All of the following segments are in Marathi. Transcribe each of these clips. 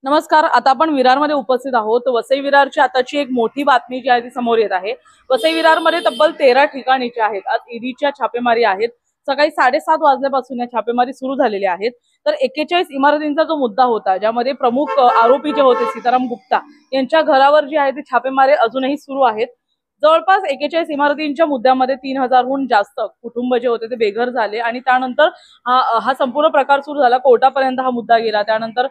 नमस्कार. आता आपण विरारमध्ये उपस्थित आहोत. वसई विरारची आताची एक मोठी बातमी जी आहे ती समोर येत आहे. वसई विरारमध्ये तब्बल 13 ठिकाणी जे आहेत आज ईडीच्या छापेमारी आहेत. सकाळी 7:30 वाजल्यापासून या छापेमारी सुरू झालेली आहेत. तर 41 इमारतींचा जो मुद्दा होता, ज्यामध्ये प्रमुख आरोपी जे होते सीताराम गुप्ता यांच्या घरावर जी आहे ती छापेमारी अजूनही सुरू आहेत. जवळपास 41 इमारतींच्या मुद्द्यामध्ये 3000हून जास्त कुटुंब जे होते ते बेघर झाले आणि त्यानंतर हा संपूर्ण प्रकार सुरू झाला. कोर्टापर्यंत हा मुद्दा गेला. त्यानंतर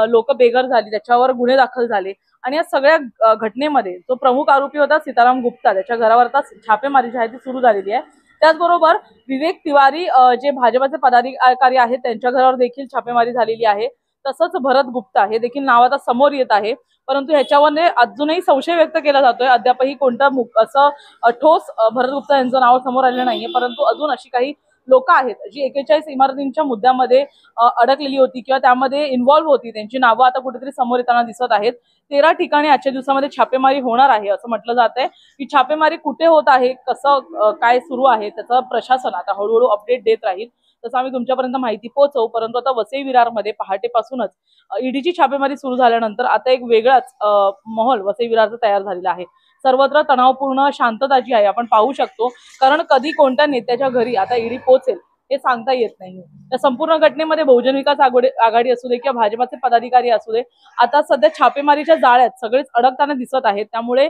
लोक बेघर झाली, त्याच्यावर गुन्हे दाखल झाले आणि या सगळ्या घटनेमध्ये जो प्रमुख आरोपी होता सीताराम गुप्ता, त्याच्या घरावर आता छापेमारी जी आहे ती सुरू झालेली आहे. त्याचबरोबर विवेक तिवारी जे भाजपाचे पदाधिकारी आहेत त्यांच्या घरावर देखील छापेमारी झालेली आहे. तसंच भरत गुप्ता हे देखील नाव आता समोर येत आहे. परंतु ह्याच्यावर अजूनही संशय व्यक्त केला जातोय. अद्यापही कोणता असं ठोस भरत गुप्ता यांचं नाव समोर आलेलं नाहीये. परंतु अजून अशी काही लोक आहेत जी 41 इमारतींच्या मुद्द्यामध्ये अडकलेली होती किंवा त्यामध्ये इन्व्हॉल्व्ह होती. त्यांची नावं आता कुठेतरी समोर येताना दिसत आहेत. 13 ठिकाणी आजच्या दिवसामध्ये छापेमारी होणार आहे असं म्हटलं जात आहे. ही छापेमारी कुठे होत आहे, कसं काय सुरू आहे, त्याचं प्रशासन आता हळूहळू अपडेट देत राहील. तसं आम्ही तुमच्यापर्यंत माहिती पोहोचवू. परंतु आता वसई विरारमध्ये पहाटेपासूनच ईडीची छापेमारी सुरू झाल्यानंतर आता एक वेगळाच माहोल वसई विरारचा तयार झालेला आहे. सर्वत्र तणावपूर्ण शांतता जी आहे आपण पाहू शकतो. कारण कधी कोणत्या नेत्याच्या घरी आता ईडी पोहोचेल हे सांगता येत नाही. या संपूर्ण घटनेमध्ये बहुजन विकास आघाडी असू दे किंवा भाजपाचे पदाधिकारी असू दे, आता सध्या छापेमारीच्या जाळ्यात सगळेच अडकताना दिसत आहेत. त्यामुळे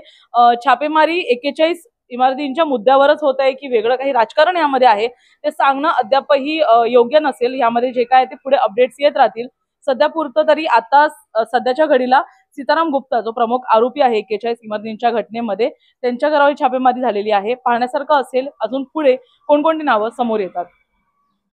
छापेमारी 41 इमारतींच्या मुद्द्यावरच होत आहे की वेगळं काही राजकारण यामध्ये आहे ते सांगणं अद्यापही योग्य नसेल. यामध्ये जे काय ते पुढे अपडेट्स येत राहतील. सध्या पुरतं तरी आता सध्याच्या घडीला सीताराम गुप्ता जो प्रमुख आरोपी आहे 41 इमारतींच्या घटनेमध्ये, त्यांच्या घरावर छापेमारी झालेली आहे. पाहण्यासारखं असेल अजून पुढे कोणकोणती नावं समोर येतात.